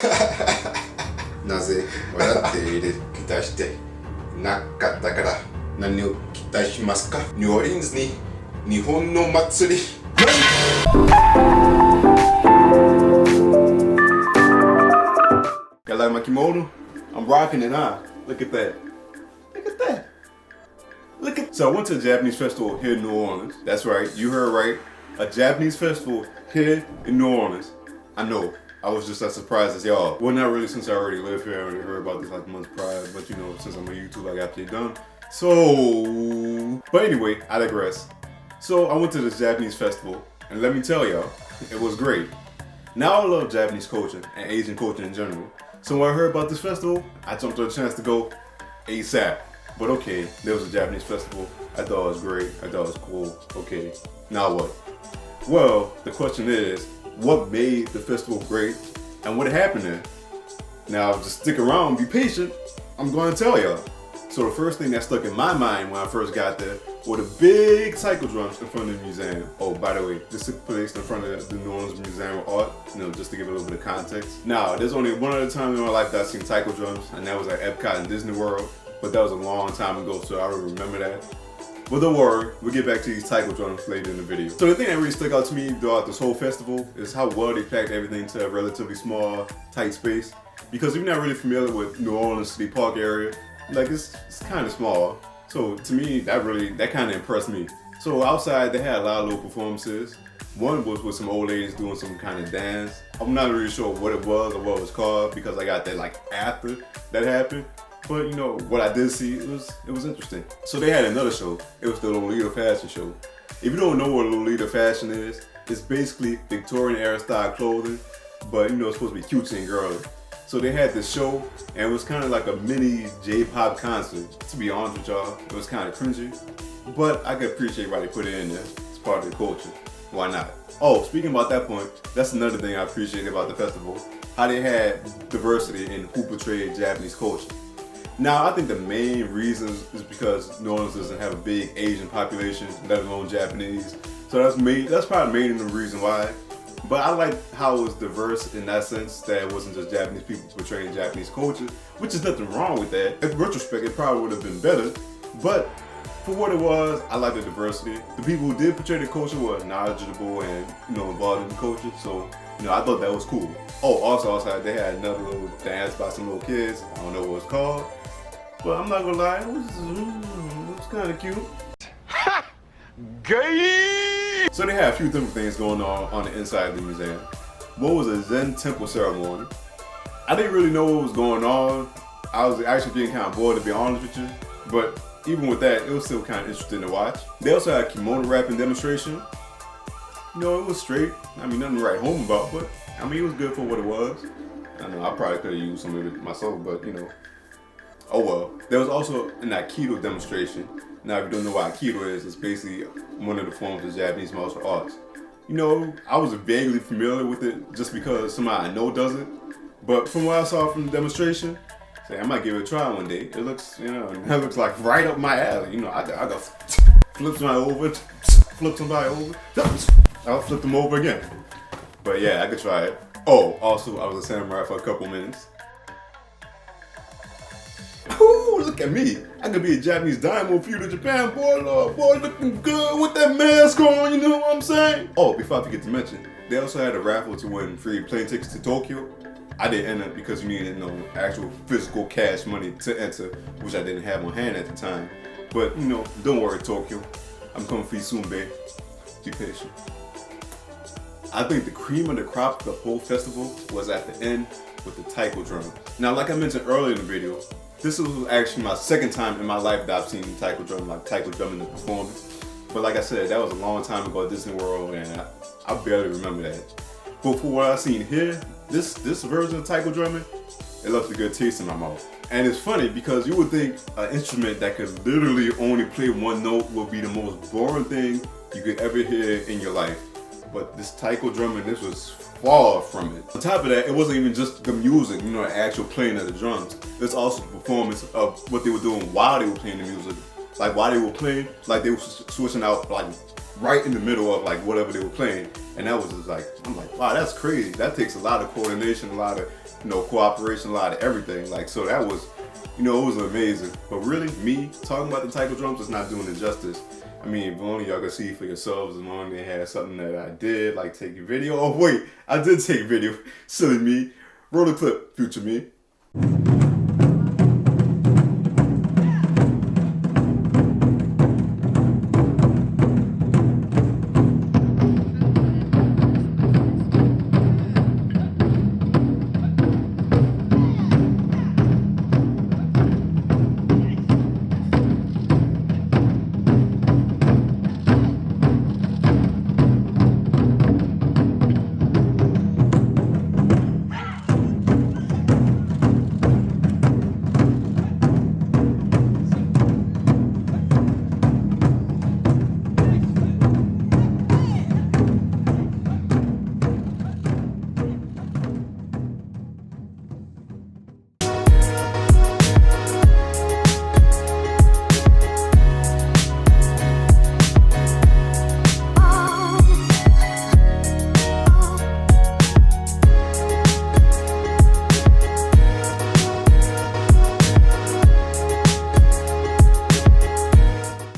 なぜ笑っている期待してなかったから何を期待しますか？ニューオーリンズに日本の祭り。I like my kimono. I'm rocking it, huh? Look at that. Look at that. Look at. So I went to a Japanese festival here in New Orleans. That's right, you heard right. A Japanese festival here in New Orleans. I know. I was just as surprised as y'all. Well, not really, since I already live here. I already heard about this like months prior. But you know, since I'm on YouTube, I got to get done. So, but anyway, I digress. So I went to this Japanese festival, and let me tell y'all, it was great. Now I love Japanese culture and Asian culture in general. So when I heard about this festival, I jumped on a chance to go ASAP. But okay, there was a Japanese festival. I thought it was great. I thought it was cool. Okay, now what? Well, the question is, what made the festival great and what happened there? Now, just stick around, be patient. I'm going to tell y'all. So the first thing that stuck in my mind when I first got there were the big cycle drums in front of the museum. Oh, by the way, this took place in front of the New Orleans Museum of Art, you know, just to give a little bit of context. Now, there's only one other time in my life that I've seen cycle drums, and that was at Epcot and Disney World, but that was a long time ago, so I don't remember that. But don't worry, we'll get back to these cycle drums later in the video. So the thing that really stuck out to me throughout this whole festival is how well they packed everything to a relatively small, tight space. Because if you're not really familiar with New Orleans City Park area, like it's kind of small. So to me, that kind of impressed me. So outside, they had a lot of little performances. One was with some old ladies doing some kind of dance. I'm not really sure what it was or what it was called because I got that like after that happened. But you know, what I did see, it was interesting. So they had another show. It was the Lolita fashion show. If you don't know what Lolita fashion is, it's basically Victorian era style clothing, but you know, it's supposed to be cutesy and girly. So they had this show, and it was kind of like a mini J-pop concert. To be honest with y'all, it was kind of cringy, but I could appreciate why they put it in there. It's part of the culture. Why not? Oh, speaking about that point, that's another thing I appreciated about the festival, how they had diversity in who portrayed Japanese culture. Now, I think the main reason is because New Orleans doesn't have a big Asian population, let alone Japanese. So that's probably the reason why. But I like how it was diverse in that sense, that it wasn't just Japanese people portraying Japanese culture, which is nothing wrong with that. In retrospect, it probably would have been better. But for what it was, I like the diversity. The people who did portray the culture were knowledgeable and, you know, involved in the culture. So, you know, I thought that was cool. Oh, also outside, they had another little dance by some little kids. I don't know what it's called. But I'm not gonna lie, it was kind of cute. Ha! Gay! So they had a few different things going on the inside of the museum. One was a Zen temple ceremony. I didn't really know what was going on. I was actually getting kind of bored, to be honest with you. But even with that, it was still kind of interesting to watch. They also had a kimono wrapping demonstration. You know, it was straight. I mean, nothing to write home about, but I mean, it was good for what it was. I know I probably could have used some of it myself, but you know. Oh well. There was also an Aikido demonstration. Now, if you don't know what Aikido is, it's basically one of the forms of Japanese martial arts. You know, I was vaguely familiar with it just because somebody I know does it. But from what I saw from the demonstration, say I might give it a try one day. It looks, you know, it looks like right up my alley. You know, I got flip somebody over, flip somebody over, I'll flip them over again. But yeah, I could try it. Oh, also, I was a samurai for a couple minutes. Ooh, look at me. I could be a Japanese diamond feudal Japan boy, Lord, boy, looking good with that mask on, you know what I'm saying? Oh, before I forget to mention, they also had a raffle to win free plane tickets to Tokyo. I didn't enter because you needed actual physical cash money to enter, which I didn't have on hand at the time. But, you know, don't worry, Tokyo. I'm coming for you soon, babe. Be patient. I think the cream of the crop of the whole festival was at the end with the taiko drum. Now, like I mentioned earlier in the video, this was actually my second time in my life that I've seen taiko drum, like taiko drum in the performance. But like I said, that was a long time ago at Disney World, and I barely remember that. But for what I've seen here, this version of taiko drumming, it left a good taste in my mouth. And it's funny because you would think an instrument that could literally only play one note would be the most boring thing you could ever hear in your life. But this taiko drumming, this was far from it. On top of that, it wasn't even just the music, you know, the actual playing of the drums. It's also the performance of what they were doing while they were playing the music. Like while they were playing, like they were switching out like right in the middle of like whatever they were playing. And that was just like, I'm like, wow, that's crazy. That takes a lot of coordination, a lot of you know, cooperation, a lot of everything. Like, so that was, you know, it was amazing. But really, me talking about the taiko drums is not doing it justice. I mean, if only y'all could see for yourselves, as long as they had something that I did, like taking video. Oh wait, I did take video. Silly me. Roll the clip, future me.